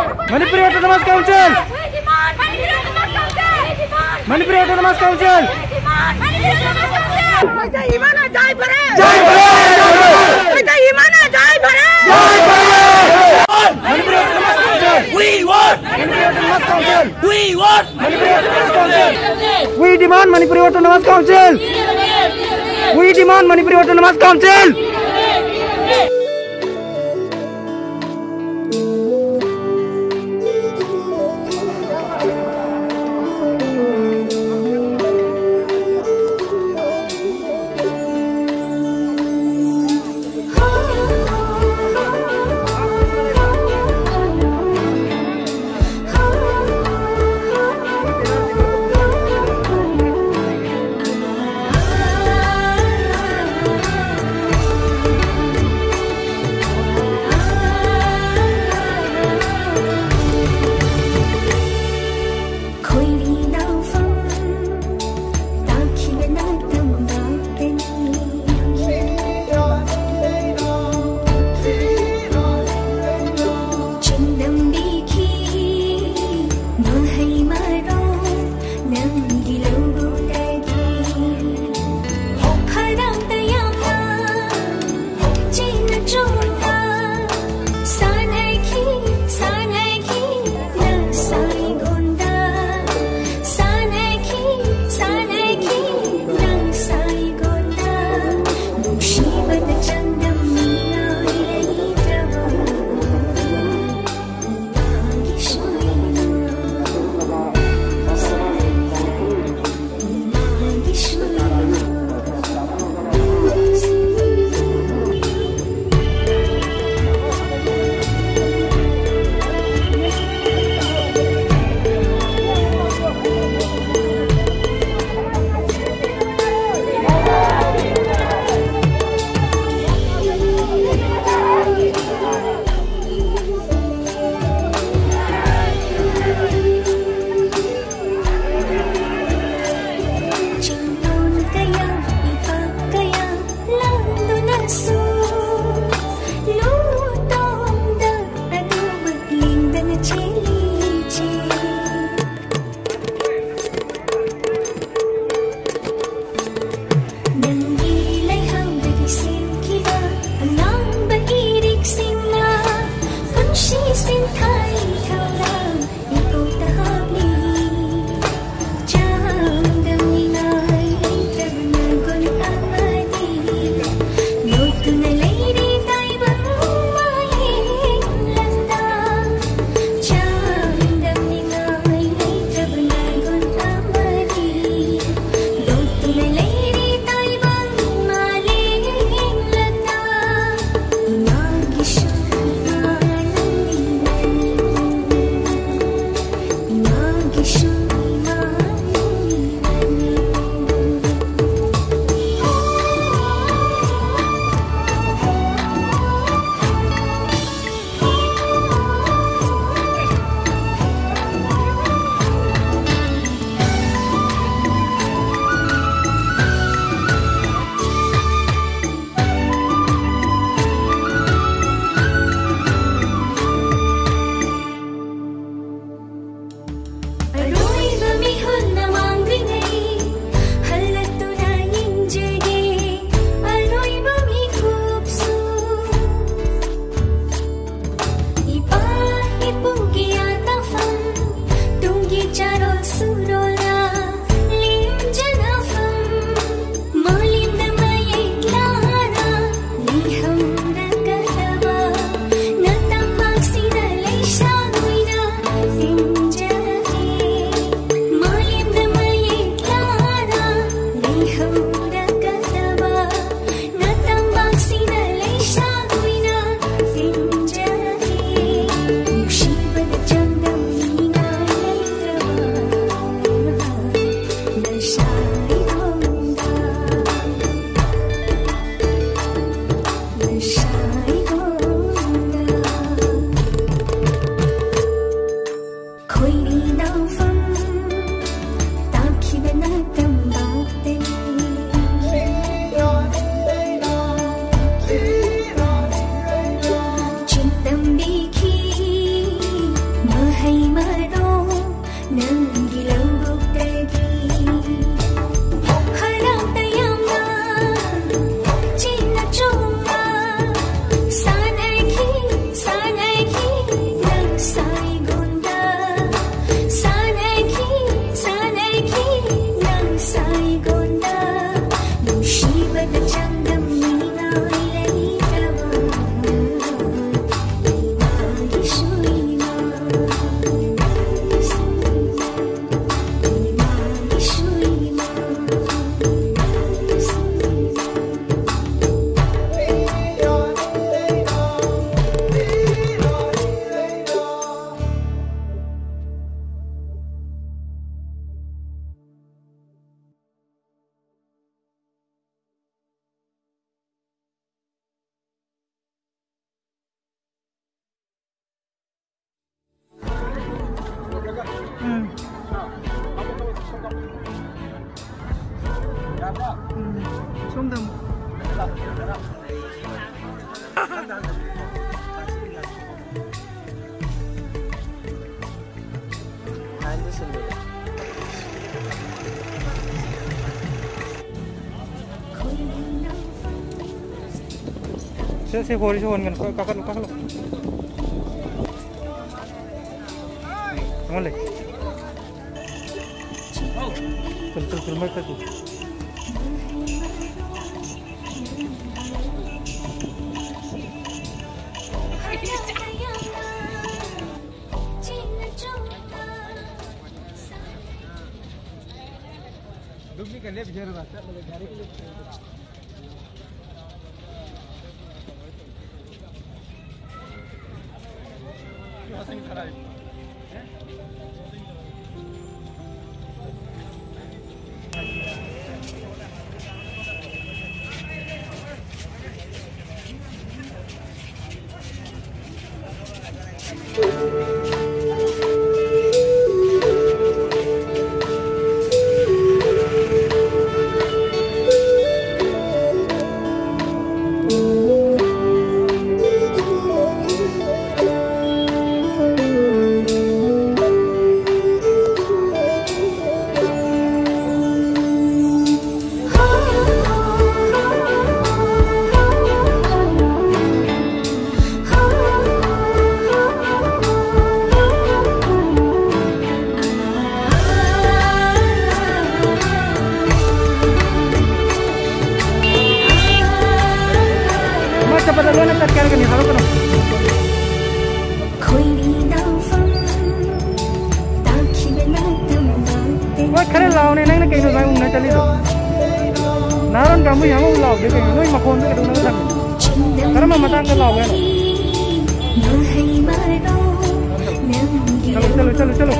Manipuri Autonomous Council. Manipuri Autonomous Council. We demand Manipuri Autonomous Council. We demand Manipuri Autonomous Council. Somdam. Se hori kan kakak lu. Boleh. Betul mereka tuh. Dukni kan dia bicara bahasa dari खरे लाओ ने नहीं ना कहीं भाई उन्हें चली तो नारन कामु यहाँ वो लाओ देखें नोई मकोन से करूँ ना संग करम मतंग लाओ है चलो चलो चलो चलो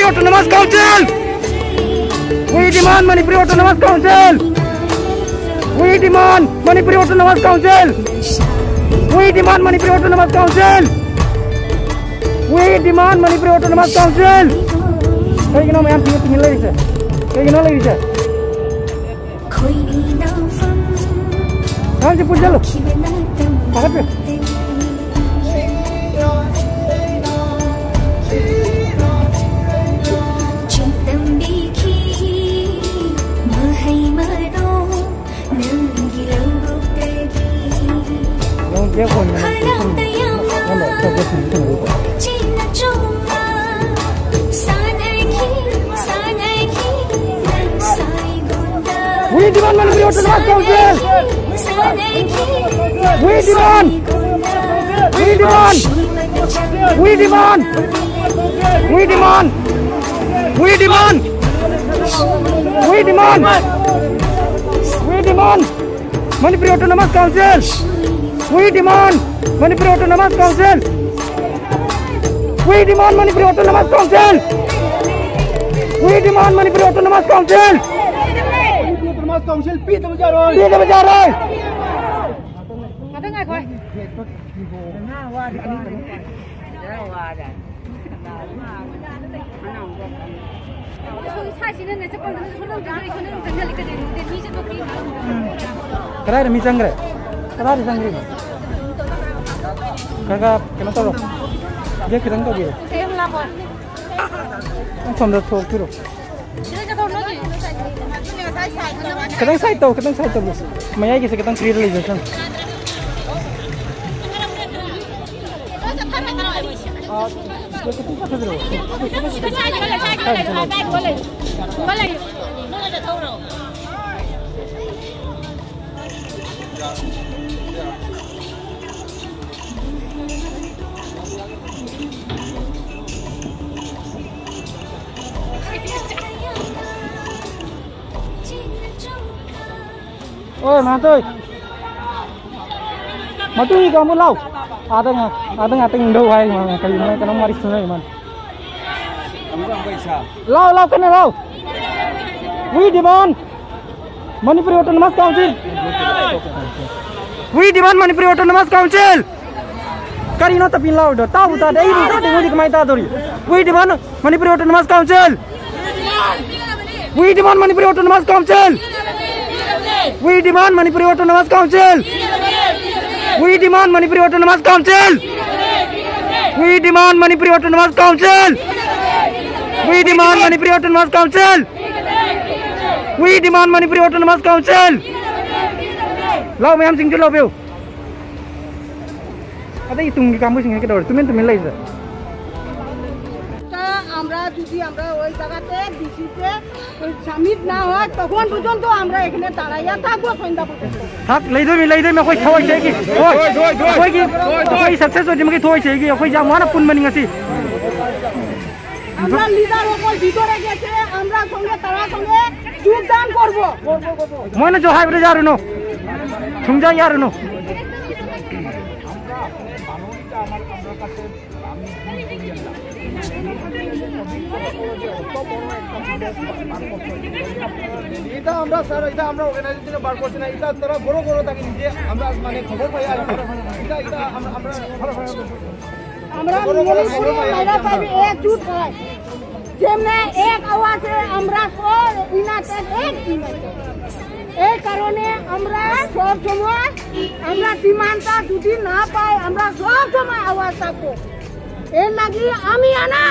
Autonomous Council. We demand Manipuri Autonomous Council. We demand Manipuri Autonomous Council. We demand Manipuri Autonomous Council. We demand Manipuri Autonomous Council. Hey, you know, man, tinggal lagi sih. Hey, you know lagi sih. Kamu cepet jalan. Pakai tu. Dia pun We demand Manipuri Autonomous Council. We demand. We demand. We demand. We demand. We demand. We demand. We demand Manipuri Autonomous Council. We demand Manipuri Autonomous Council. We demand Manipuri Autonomous Council. We demand Manipuri Autonomous Council. Autonomous Council पीछे बजा रहा है. पीछे बजा रहा है. आता है कोई? Kerana ada misang re, kerana ada misang re. Kerana kena tahu, dia kena tahu dia. Sambil tahu kiro. Kadang saya tahu bos. Maya kisah kadang free realization. Ôi mà tôi kamu lau ada nggak tinggal hai mà kali ini kan mari sungai man lau kena lau. We demand Manipuri Autonomous Council. We demand Manipuri Autonomous Council. Kari no tapi lau do tahu tak ada ini tak tengok di kemai tak dori. We demand Manipuri Autonomous Council. We demand Manipuri Autonomous Council. We demand Manipuri Autonomous Council. We demand Manipuri Autonomous Council. We demand Manipuri Autonomous Council. We demand Manipuri Autonomous Council. We demand Manipuri Autonomous Council. Lau ma'am Singh lau पियो. Ada hitung kamu sini kita tumen lagi sah. আমরা যদি আমরা ওই জায়গাতে ডিসিতে summit না হয় তখন পর্যন্ত আমরা এখানে দাঁড়াইয়া থাকবো সন্ধ্যা পর্যন্ত থাক লাইদই মে কই থইছে কি কই সাকসেস হইছে মে থইছে কি কই যা মানা পুন মানি গেছি আমরা লিডার ওপর ভিতরে গেছে আমরা সঙ্গে তারা সঙ্গে যোগদান করব মনে জহাই বলে যারু নো সুমজা ইয়ারু নো এটা আমরা স্যার এটা আমরা অর্গানাইজেশনে বার করছি না এটা তোরা বড় থাকি যে আমরা মানে খবর পাই আর এটা আমরা মেরা পাবি একজুট হয় যেমনে এক আওয়াজে আমরা সব ইউনাইটেড এক এই কারণে আমরা সব সময় আমরা ডিমান্ডটা যদি না পাই আমরা সব সময় আওয়াজ থাকবো এর লাগি আমি আনা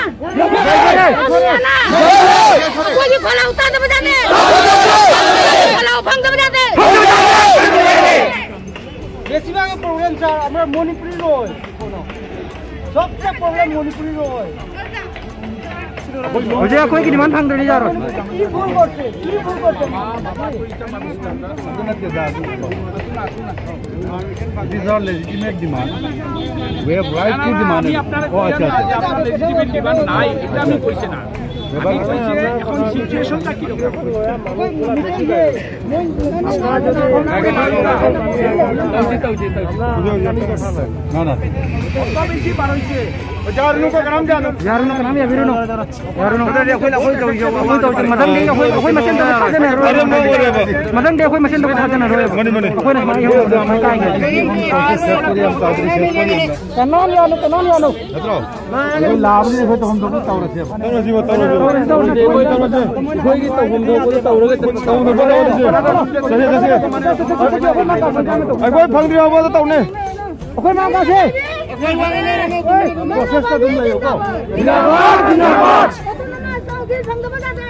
कोई खोला उतार दे बजाने खोला भंग दे बजाते বেশিরভাগ প্রবলেম স্যার আমরা মণিপুরি রয় সবচেয়ে প্রবলেম মণিপুরি রয় ওই যে কই কি ডিমান্ড ভাঙতে নিয়ে যারো কি ভুল করছে These are legitimate demand. We have right to demand. Oh, acha. আপনার legitimate demand নাই এটা আমি কইছি না আমি কইছি এখন সিচুয়েশনটা কি রকম না না বেশি বার হইছে Jarno ka karam jano. Jarno ka naam ya Viruno. Jarno. Madam de koi machine to saja na roya. Madam de koi machine to saja na roya. Koi na mai ho mai kai ga. Kanan ya no. Atro. Koi laab ni ho to hum to taw ra the. Taw ji taw koi ki to hum to taw ra ke taw no ba ai koi phang dia ba taw ne. Koi ma ka se. Process का तुम नहीं हो जिंदाबाद जिंदाबाद संघ बजा दे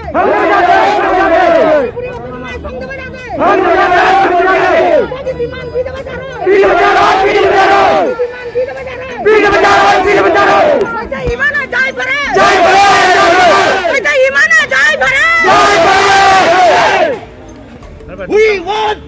We want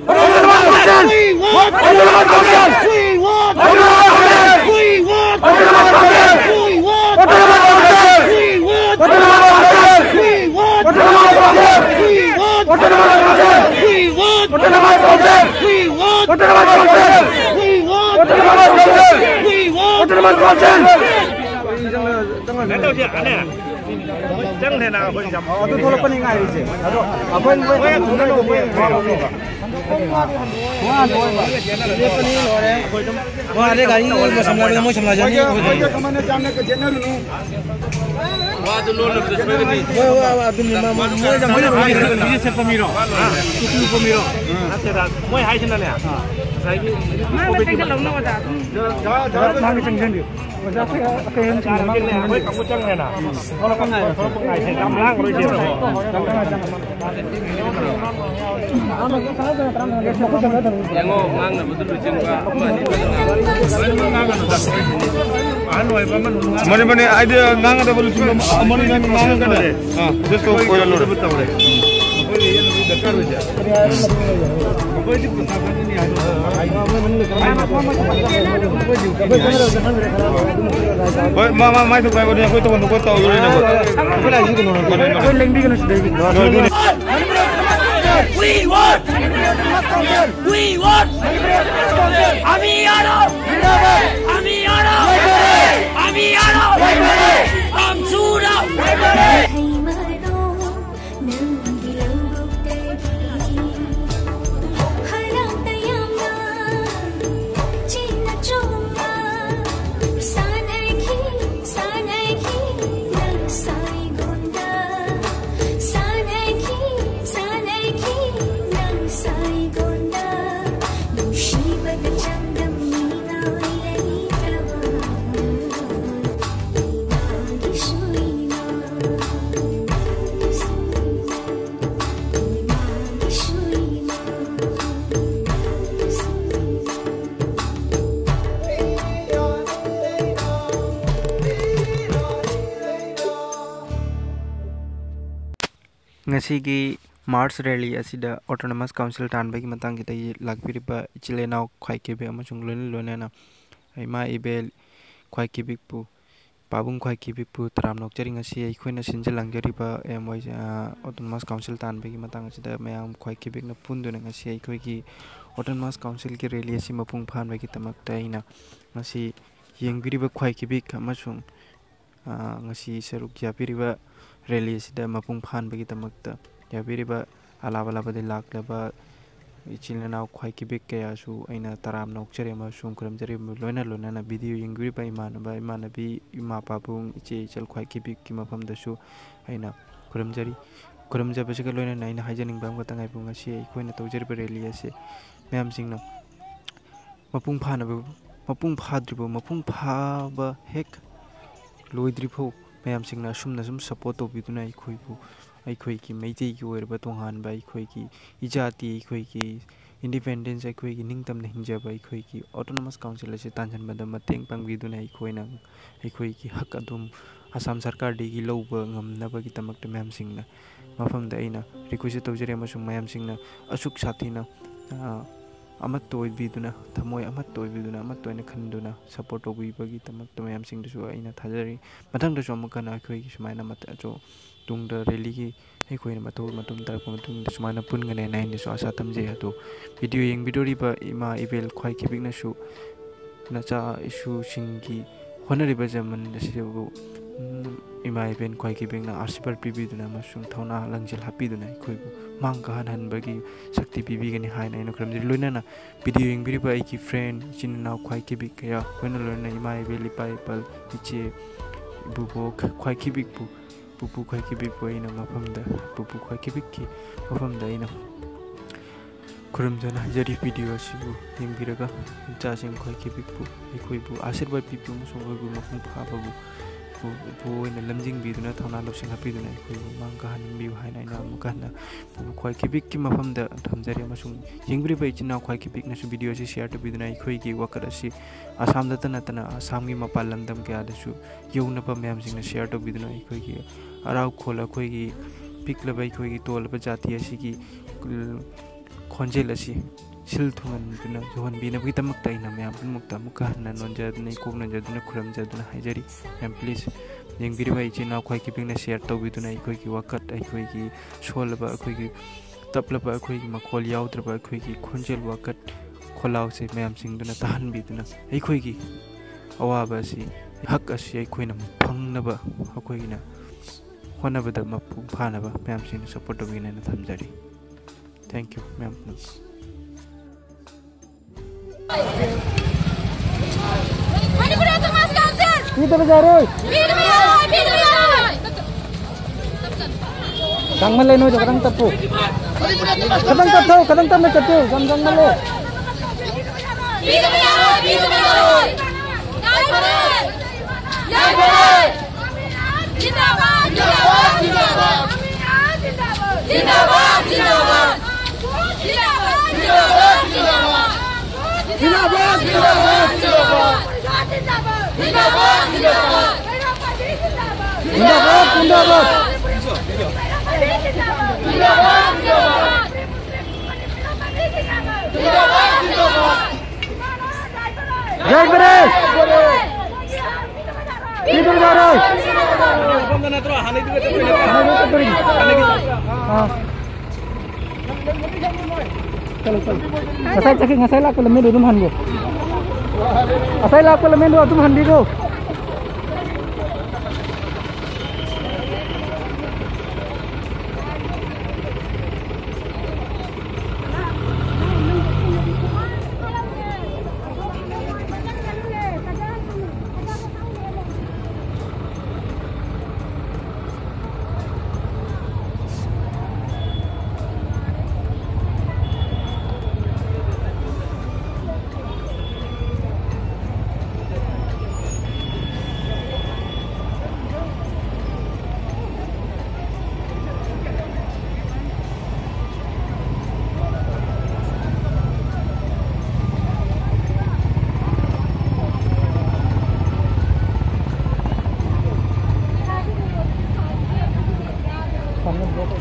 Mana idea ngang ada boleh cuma amani ngang kan deh. Just to kau lalu betul deh. Kau ini lebih dekat saja. Kau itu persamaan ini ada. Mama mai tu kau boleh kau tu pun kau tahu dulu ni. Kau lagi tu mana? Kau lagi kan sudah. We want. We want. Amiano. Amiano. Amiano. Amsura. ngasi Mars rally asida autonomous council tan bagi matang kita lakpiriba chilena khwai kebe amachung lonena aima ibel khwai kibik pu pabung khwai kibik pu tram nok chari ngasi aikoina sinjal langjariba emoi autonomous council tan bagi matang asida mayam khwai kibik na punduna ngasi aikoi ki autonomous council ki rally asi mapung phan bagi tamak taina ngasi yengbiriba khwai kibik amachung ngasi saruk yapiriba rally sida mapung phan bagi tamakta yabiriba alaba de laklaba ichilna khwai kibik kaya su aina taram nokchare ma sum kuram jare loina na video yengriba imanabi ima papung iche chal khwai kibik ki mafam da su aina kuram jaba se loina na ina hajaning bam ka tangai bunga si koina tawjari rally ase myam singna mapung phadribo mapung phaba hek loidrifo ma'am सिंगना सुमना सुम support तोबिदुना अखोई की मैते की ओरबा तोहान बा अखोई की इजाती अखोई की इंडिपेंडेंस अखोई की निंगतम हिंजब अखोई की ऑटोनोमस काउंसिल से तांजन बद मतेंग पंगबिदुना अखोइना अखोई की हक अदुम असम सरकार दी लौब ngमनब की तमक मैम सिंगना मफम द अइना रिक्वेस्ट तौजरे मसुम मैम सिंगना असुक साथीना अमत तोइबिदुना थमोय अमत तोइबिदुना अमत तोइना खंदुना सपोर्ट तोबिबगी तमक मैम सिंगदसु अइना थाजरी मथंगदसु अमकना अखोई की सुमाइना मत जो तुंगद रैली की अखोइना मथौ मतुम तरप मतुंग सुमाइना पुनगने नाइनसु आशा तमजे हतो वीडियो येंग वीडियो रिबा इमा इबेल ख्वाइ किबिगनसु नचा इशु सिंगी होनरिबा जमन सिबु इमा इबेन ख्वाई किबिंगना आशीर्वाद पिबिदुना मसुंग थौना लंगजल हापिदुना इखोइबु मांग का हनबगी शक्ति पिबिगनि हायना इन क्रमजि लोइनाना वीडियो इंगबिरिबा इकी फ्रेंड चिननाव ख्वाई किबिक कया होना लोइना इमा इबेली पाइपल इचे बुबो ख्वाई किबिकबु बुबु ख्वाई किबिकबु इन मफमदा बुबु ख्वाई किबिककी मफमदा इन खुरमजना जरी वीडियो सिबु इंगबिरगा चासिंग ख्वाई किबिकबु इखोइबु आशीर्वाद पिबु मसुंग ओइबु मखुं फाबाबु bu ina lamjing bi duna thona lopsing happy duna ko mang ka han bi hai na am ka na bu khoi kibik ki mafam da thamjari amasung jingri bai china khoi kibik na su video si share to bi duna khoi ki wakar si asam da tana asam gi mapal landam ke ada su yona pa myam sing na share to bi duna khoi ki arau khola khoi ki pik la bai khoi ki tol ba jati asi ki khonjel asi sil thungan duna johan bi na bi tamak tai na myam mukta mukha na non ja nei ko na ja duna khuram ja duna haijari am please jeng biri bai china khoi ki ping na share to bi duna khoi ki wakat ai khoi ki sol ba khoi ki tapla ba khoi ki makhol yaw tra ba khoi ki khonjel wakat kholaw se myam sing duna tahan bi duna ai khoi ki awa ba si hak asi ai khoi na phang na ba khoi na hona ba da mapu phana ba myam sing support to bi na thamjari thank you myam Manipur Autonomous Council! Kita berjalan. Kang malay no, kadang tapu. Kadang tapu, kadang tapu tapu, kang malay. Jai Ganesh! Kita berjalan. Ngasai cakap ngasai lah kalau mendu rumah ni. Ngasai lah kalau mendu rumah ni tu.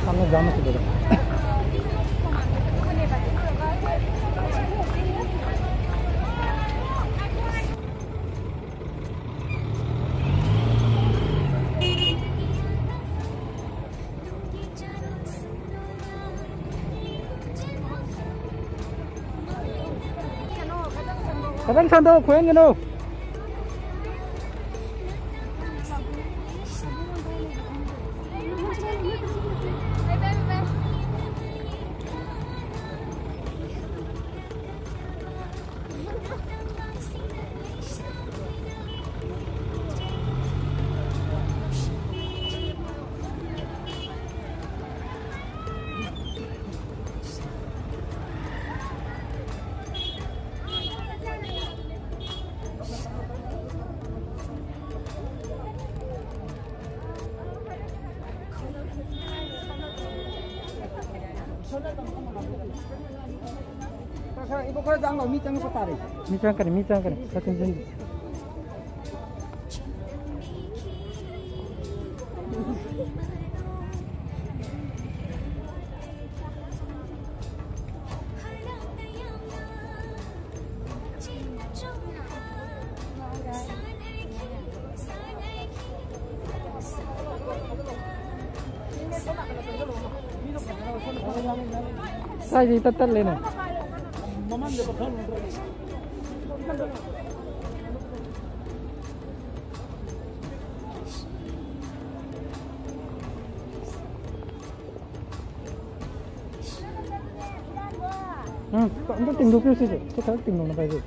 सामने जाना चाहिए kadang santo kuen gino ibu kalau jangan micang apa tarik? Micang kan, satu jenis. Saya di tetel ini. Untuk tim dua sih, kita tim dua apa itu?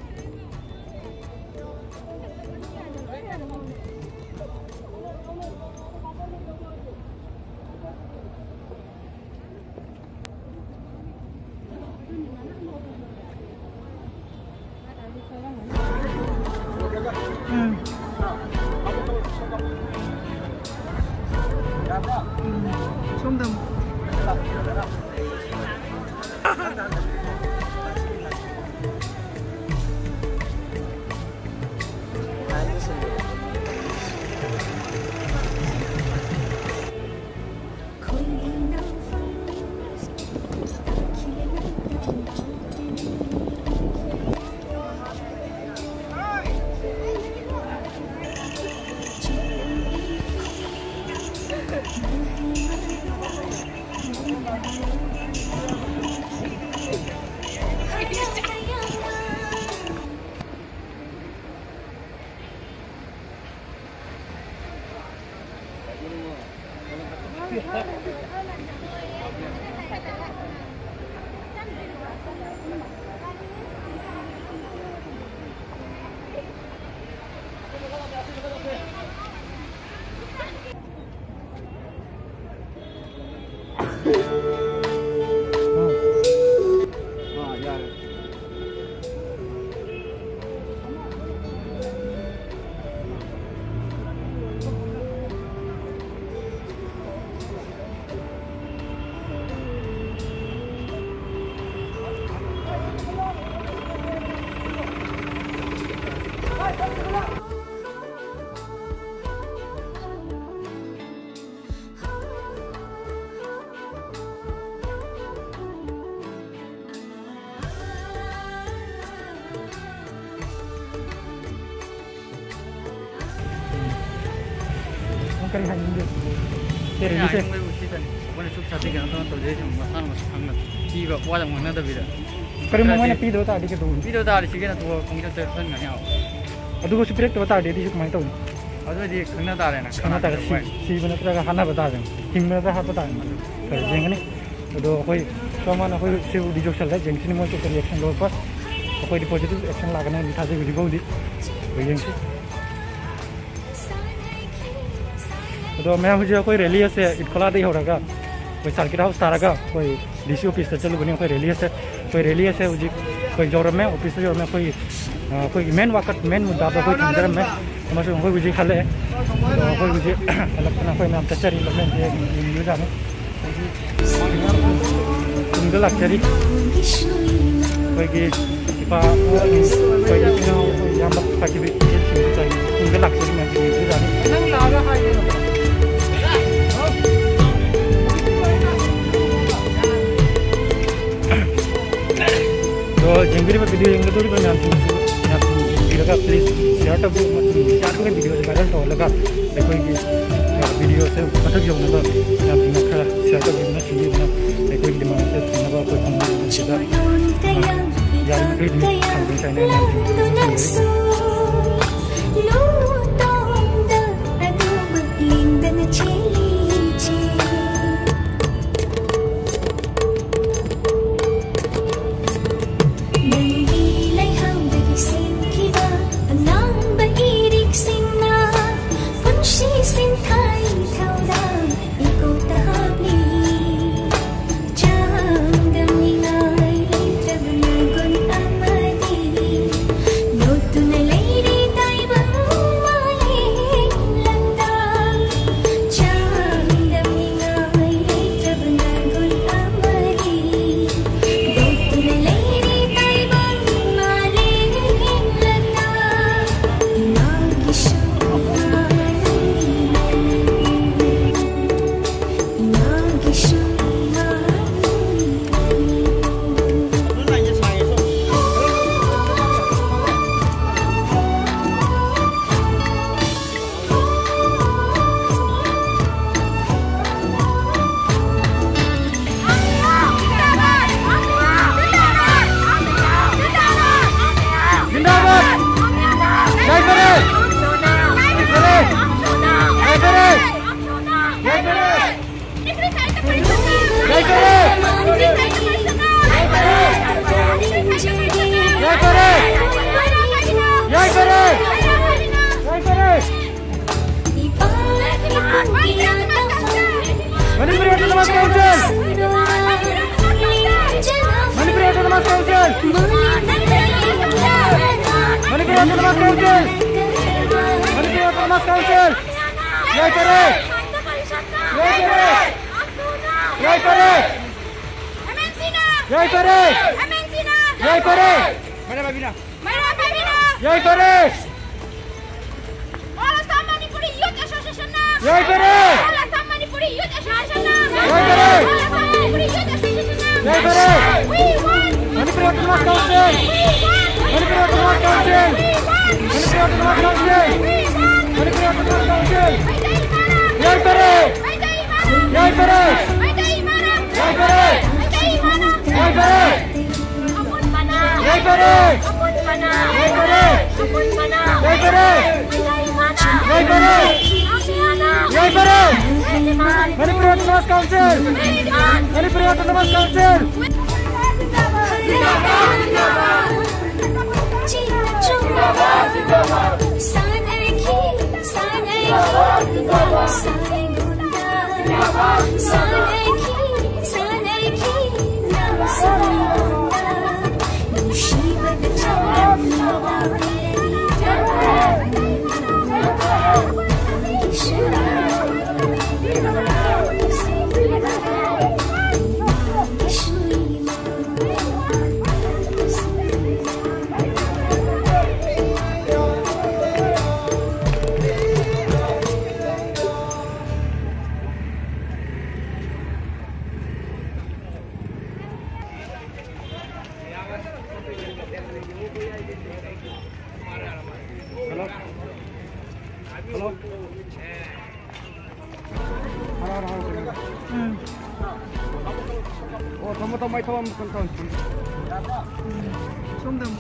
Kari hanya ini. Kiri ini sih. Mana suk sate kan tuh jadi cuma makan masuk hangat. Tiba wajah mana dah bila. Kari mau mana pido tadi ke tuh. Pido tadi sih kan tuh komputer telepon nggak nyau. Aduh gue sepirik tuh tadi di suk main tuh. Aduh dia kena tadi nak. Karena tadi si benar benar hana bata jeng. Him benar benar bata jeng. Kari jeng ni. Aduh koi sama nak koi si di jok salah jeng sini mau tuh reaction lo pas. Koi di positif action lagana di thasi video di. Jeng sih. तो मैं मुझे कोई rally से इटकोला दे हो रहा कोई circuit house तारा कोई DC office से चलो बनी कोई रैली से मुझे कोई जोर में ऑफिस जोर में कोई मेन वाकत मेन मुद्दा पर कोई थंदर में मसुम कोई मुझे खाले तो कोई मुझे अलग ना कोई नाम तचरी लगने ये न्यूज़ आने तुमको लगचरी कोई की इपा कोई ना यहाँ पर पार्टी भी तुमको लगचरी में न्यूज़ आने नंग लागा है तो जंगली में वीडियो जंगल तो भी मैं आपको वीडियो का प्लीज शेयर तो चार को वीडियो से वायरल तो लगा देखो ये वीडियो से मतलब जो ना आप ना खरा शेयर तो भी ना चाहिए ना देखो ये दिमाग से ना कोई काम नहीं सीधा यार मैं भी हम चैनल में Tonight Manipur autonomous council Manipur autonomous council न्याय करे न्याय करे न्याय करे न्याय करे न्याय करे Mana babina? न्याय करे न्याय करे न्याय करे Manipur autonomous council Manipur autonomous council Manipur autonomous council Manipur autonomous council न्याय करे न्याय करे न्याय करे न्याय करे न्याय करे न्याय करे न्याय करे न्याय करे न्याय करे Manipur autonomous council Manipur autonomous council Oh, tomato may tawag mo kung sumdam.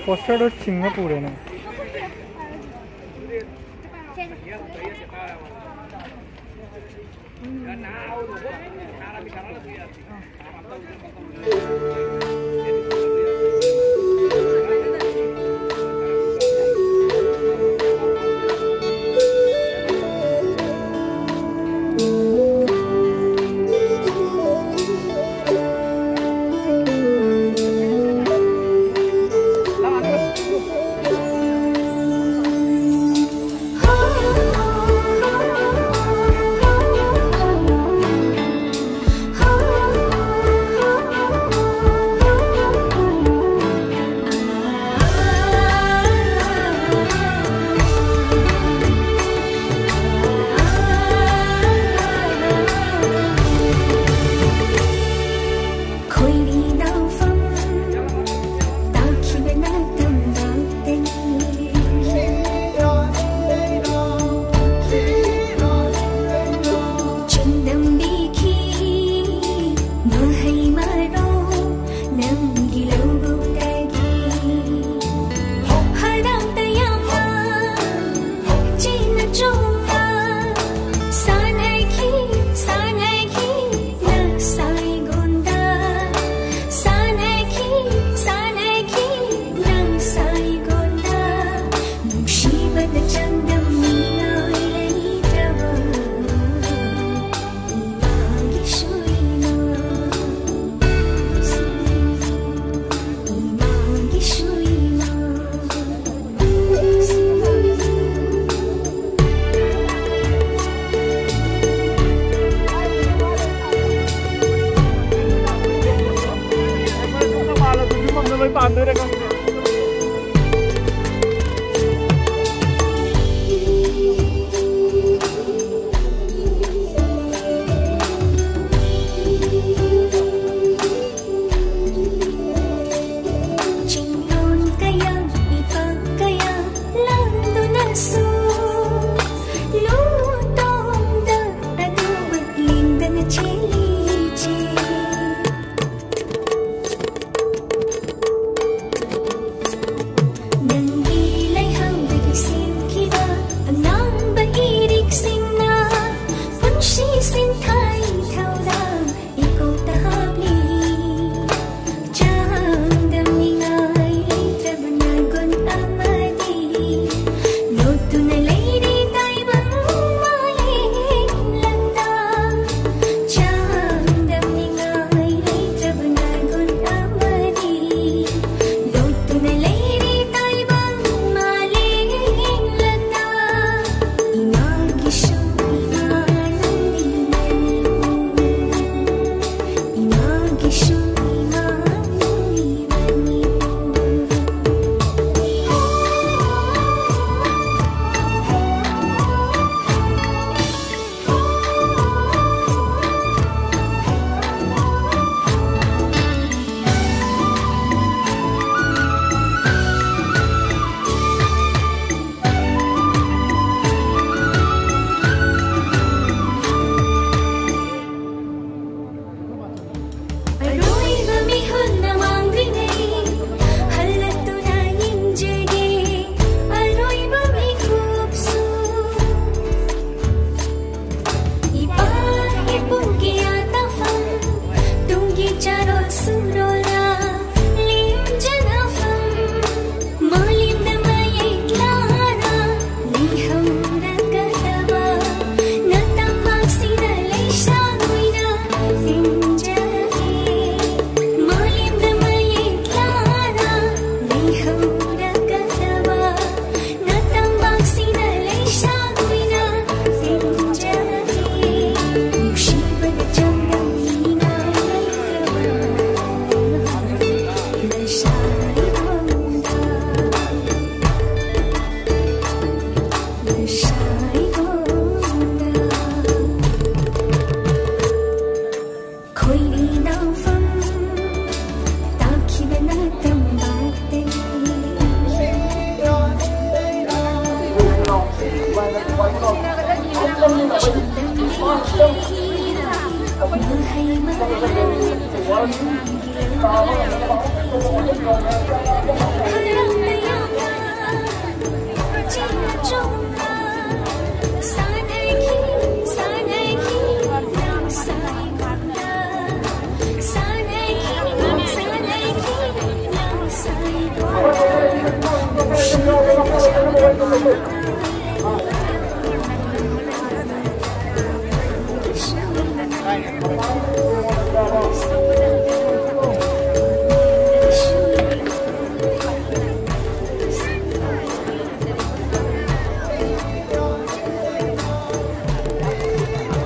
Poster Singapore है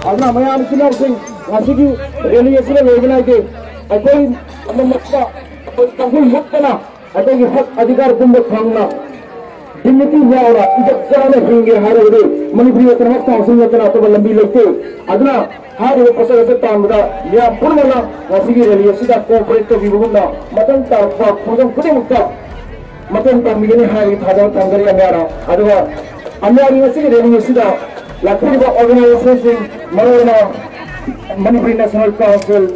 Adna mayam sila sing ngasigi rally sila logna ke akoi ammakta kangul muttana akoi hak adhikar kumba khangna dignity yaura ijat jana hinge harade manipuri otana council otana to lambi lekte adna hare pasal se tamda ya purmana ngasigi rally sila cooperate to bibunda matan ta phojam kudi mutta matan ta migini hari thada tangari amara adwa amari ngasigi rally sila Lakriba organization Marona Manipuri National Council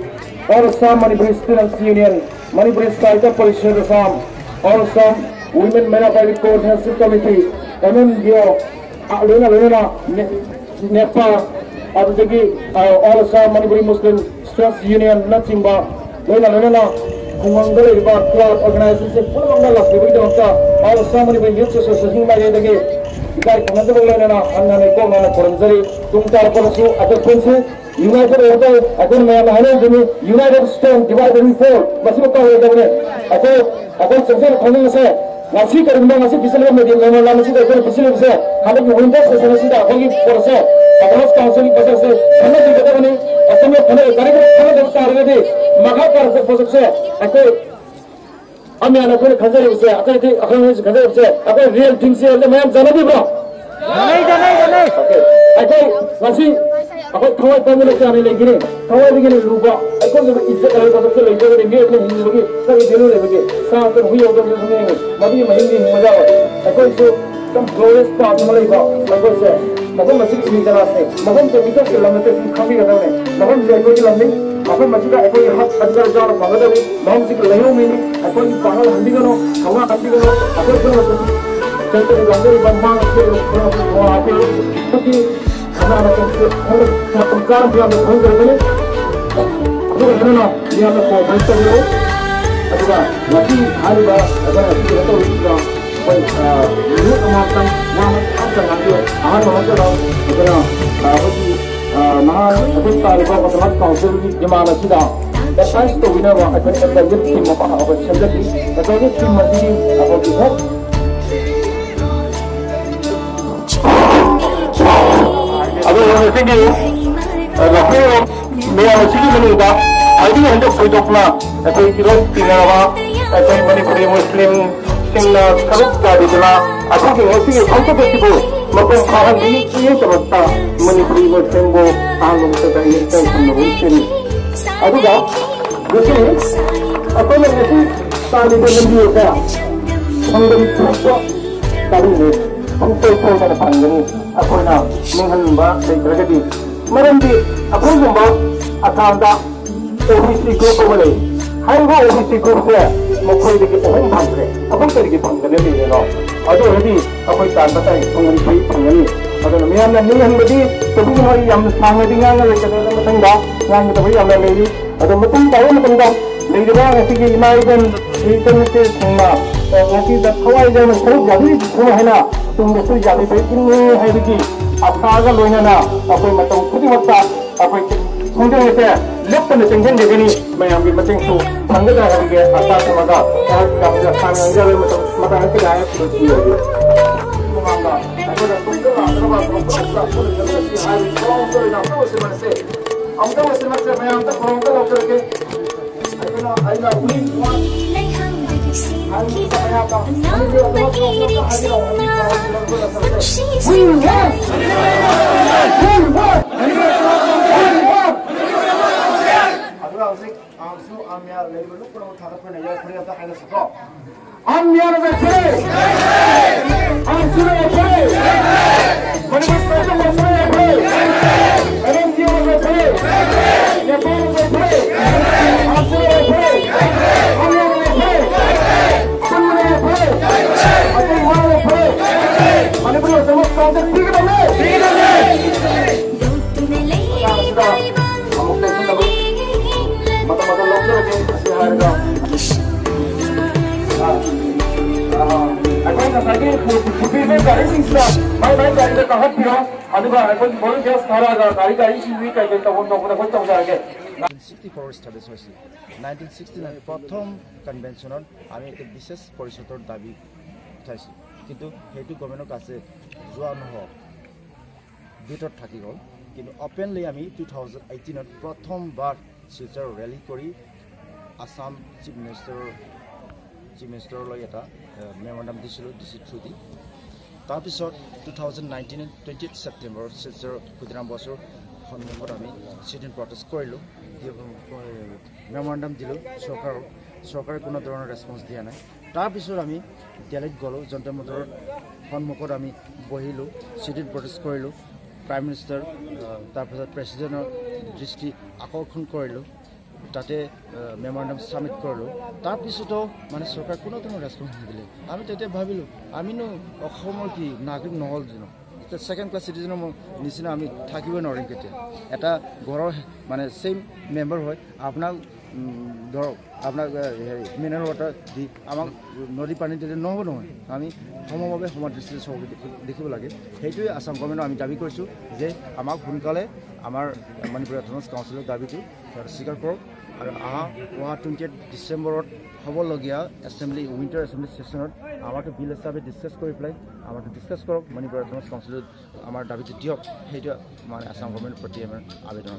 or some Manipuri Students Union, Manipuri Startup Parishad Assam, or some Women Management Coordination Committee, MMGO, Luna Nepa, or some Manipuri Muslim Students Union, Natimba, Luna Kumangale Club Organization, Pulangala, or some Manipuri Youth Association by the Guys, another one and another Koranzari, Tumtar Korasu, at the Prince, United Order, I don't know, United Stone divided in four, Masuka, I thought something coming say, Nasika and Nasi Pisalam, the Pisalam say, having windows as a city, only for a set, a house council, but I say, I'm not the government, a summer Canada, Mahaka for the set, I thought. I'm not going to consider it. I can't real things here. The man, Zanabi, bro. Okay. I think, let's see. I got Kawai family channel again. Kawai beginning Luba. I got it's a lot of like in the very dinner. South and we of the name. Madi Mahindi, Mazawa. I got some glorious part of Malaysia. Like I said, Maham 6 minutes last night. Maham to meet up kilometers coming around it. Maham to go to London. Apa macam apa yang hak adikar jawab bangga tapi, maham sih kelihatan ini. Apa yang pangal handi kan, kawan handi kan, apa pun macam contoh di gambar bambang itu, apa tapi karena macam pengkar dia macam ni, apa kerana dia macam berita dulu, apa lagi hari bah, apa lagi itu juga, ini macam yang macam nanti, macam apa ni. Mahal akan tahu bahawa teman council di jemaah sida. Dasar itu bina bahawa akan ada tim apa apa sendiri. Tetapi tim masih apa juga. Aduh, yang ini, lagi dia masih menunda. Ada yang untuk produknya. Apa itu tinggal apa? Apa yang Manipuri Muslim tinggal kerap kali itulah. Aku masih untuk itu. Maka kahang ini terus Manipuri Muslim go kahang kita ini terus Aku dah, jadi apa yang itu tadi dengan dia saya, mengenai apa tadi ni, untuk saya panggil aku nak menghendak saya jadi, merendi aku jumpa akan dah OBC group boleh, hari ini OBC group saya, mungkin kita orang panggil, apa kita panggil ni loh. Aduh, jadi apa yang tak tahu mengenai panggil. Ada namanya yang beri, tapi hari yang sangat tinggal lagi kalau macam dah, yang kita beri yang lagi. Ada macam tahu macam dah. Lagi juga nasi imai dan ikan itu semua. Nasi dah kawai jangan terus jadi semua hena. Tunggu tu jadi ini hari ini. Apa agak loynya na, apa macam kuti mata, apa kemudian itu lepas ni tinggal di sini, macam macam tu. Tangga dah hari ini asal semata. Kalau kita sangat jadi macam mata hati gaya terus dia. Mengangga. Aku dah tunggu lah. Kalau aku dah jadi hari orang tu nak terus masih. Aku masih macam tak orang tu nak kerja. Aku nak beli uang. Aku tak payah apa. ꯑꯗꯒꯤ ꯄꯨꯕꯤꯕ ꯒꯥꯔꯤꯁꯤꯡꯁꯤꯗ ꯃꯥꯏ ꯒꯥꯔꯤꯗ ꯀꯥꯈꯠꯄꯤꯔꯣ ꯑꯗꯨꯒ ꯑꯩꯈꯣꯏ ꯚꯣꯂꯨꯟꯇꯤꯌꯔꯁ ꯊꯥꯔꯛꯑꯒ ꯒꯥꯔꯤꯁꯤꯡꯒꯤ ꯀꯩꯀꯩ ꯇꯧꯐꯝ ꯊꯣꯛꯄꯗ ꯑꯩꯈꯣꯏ ꯇꯧꯖꯔꯒꯦ 1964 স্টাব্লিশ হয়েছিল 1969 প্রথম কনভেনশনত আমি একটা বিশেষ পরিষদৰ দাবী উঠাইছোঁ কিন্তু সেইটো গভৰ্ণমেণ্টৰ কাছে যোৱা নহ'ল ভিতৰত থাকি গ'ল কিন্তু অপেনলি আমি 2018ত প্ৰথমবাৰ শিলচৰ ৰেলী কৰি আসাম চিফ মিনিষ্টাৰলৈ এটা মেমৰেণ্ডাম দিছিলোঁ ডিচি থ্ৰুদি তাৰপিছত 2019 20 ছেপ্টেম্বৰ শিলচৰ ক্ষুদিৰাম বসুৰ সন্মুখত আমি চিটিন প্ৰটেষ্ট কৰিলোঁ মেমৰেণ্ডাম দিলোঁ চৰকাৰে কোনো ধৰণৰ ৰেছপন্স দিয়া নাই তাৰপিছত আমি দিল্লীত গ'লোঁ জন্তৰ মন্তৰৰ সন্মুখত আমি বহিলোঁ চিটিন প্ৰটেষ্ট কৰিলোঁ প্ৰাইম মিনিষ্টাৰ তাৰপিছত প্ৰেছিডেণ্টৰ দৃষ্টি আকৰ্ষণ কৰিলোঁ তাতে মেমৰেণ্ডাম ছাবমিট কৰিলোঁ তাৰপিছতো মানে চৰকাৰে কোনো ধৰণৰ ৰেছপন্স নিদিলে আমি তেতিয়া ভাবিলোঁ আমিনো অসমৰ কি নাগৰিক নহ'ল জানো ছেকেণ্ড ক্লাছ চিটিজেনৰ নিচিনা আমি থাকিবই নোৱাৰিম কেতিয়া এটা ঘৰৰ মানে ছেইম মেম্বাৰ হয় আপোনাক ধৰক আপোনাক হেৰি মিনাৰেল ৱাটাৰ দি আমাক নদী পানী দিলে নহ'ব নহয় আমি সমভাৱে সমাদৃষ্টিৰে চব দেখিব লাগে সেইটোৱে আসাম গভৰ্ণমেণ্টক আমি দাবী কৰিছোঁ যে আমাক সোনকালে আমাৰ মণিপুৰ অট'নমাছ কাউন্সিলৰ দাবীটো স্বীকাৰ কৰক আৰু অহা 28 ডিচেম্বৰত হ'বলগীয়া এছেম্বলি উইণ্টাৰ এছেম্বলি ছেশ্যনত আমাৰতো বিল হিচাপে ডিছকাছ কৰি পেলাই আমাৰতো ডিছকাছ কৰক মণিপুৰ অট'নমাছ কাউন্সিলত আমাৰ দাবীটো দিয়ক সেইটো মানে আসাম গভৰ্ণমেণ্টৰ প্ৰতি আমাৰ আবেদন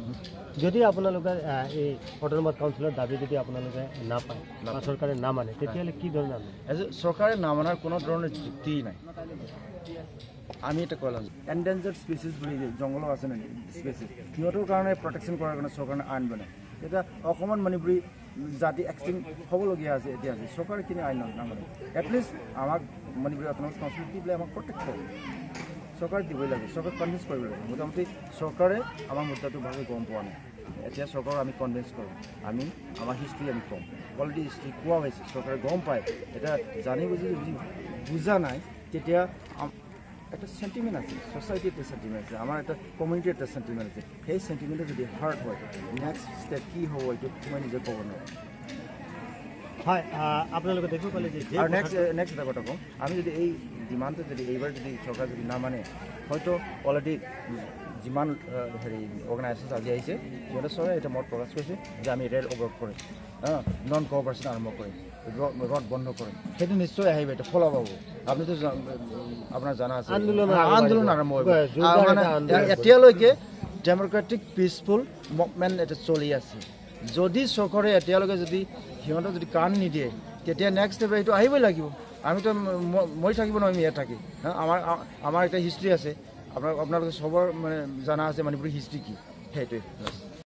যদি আপোনালোকে এই অট'নমাছ কাউন্সিলৰ দাবী যদি আপোনালোকে নাপায় বা চৰকাৰে নামানে তেতিয়াহ'লে কি ধৰণৰ চৰকাৰে নামানাৰ কোনো ধৰণৰ যুক্তি নাই আমি এটা ক'লাম এনডেঞ্জাৰ্ড স্পেচিছ বুলি জংঘলৰ আছে নেকি স্পেচিছ সিহঁতৰ কাৰণে প্ৰটেকশ্যন কৰাৰ কাৰণে চৰকাৰে আইন বনায় এতিয়া অসমত মণিপুৰী জাতি এক্সটিংক্ট হ'বলগীয়া আছে এতিয়া আছে চৰকাৰে কিনে আইন নামানে এটলিষ্ট আমাক মণিপুৰী অট'নমাছ কাউন্সিল দি পেলাই আমাক প্ৰটেক্ট কৰে চৰকাৰে দিবই লাগে চৰকাৰে কনভিন্স কৰিব লাগে মোটামুটি চৰকাৰে আমাৰ মুদ্দাটো ভালকৈ গম পোৱা নাই এতিয়া চৰকাৰক আমি কনভিন্স কৰোঁ আমি আমাৰ হিষ্ট্ৰী আমি কম অলৰেডি হিষ্ট্ৰী কোৱা হৈছে চৰকাৰে গম পায় এতিয়া জানি বুজি যদি বুজা নাই তেতিয়া একটা সেন্টিমেন্ট আছে সোসাইটির একটা সেন্টিমেন্ট আছে আমার একটা কমিউনিটির একটা সেন্টিমেন্ট আছে সেই সেন্টিমেন্টে যদি হার্ট হয় নেক্সট স্টেপ কি হ'ব এইটো মই নিজে ক'ব নোৱাৰোঁ হয় আপোনালোকে দেখিব পালে যে আৰু নেক্সট এটা কথা কওঁ আমি যদি এই ডিমাণ্ডটো যদি এইবাৰ যদি চৰকাৰ যদি নামানে হয়তো অলৰেডি যিমান হেৰি অৰ্গেনাইজেশ্যন আজি আহিছে সিহঁতে চৰকাৰে এটা মত প্ৰকাশ কৰিছে যে আমি ৰেল অৱৰোধ কৰিম নন কপাৰেশ্যন আৰম্ভ কৰিম ৰড বন্ধ কৰিম সেইটো নিশ্চয় আহিব এটা ফল পাব আপুনিতো আপোনাৰ জানা আছে আন্দোলন আৰম্ভ হ'ব এতিয়ালৈকে ডেম'ক্ৰেটিক পিচফুল মুভমেণ্ট এটা চলি আছে যদি চৰকাৰে এতিয়ালৈকে যদি সিহঁতক যদি কাণ নিদিয়ে তেতিয়া নেক্সট ষ্টেপ এইটো আহিবই লাগিব আমিতো মই থাকিব নোৱাৰিম ইয়াত থাকি আমাৰ এটা হিষ্ট্ৰী আছে আপোনালোকে চবৰ মানে জানা আছে মণিপুৰী হিষ্ট্ৰী কি সেইটোৱে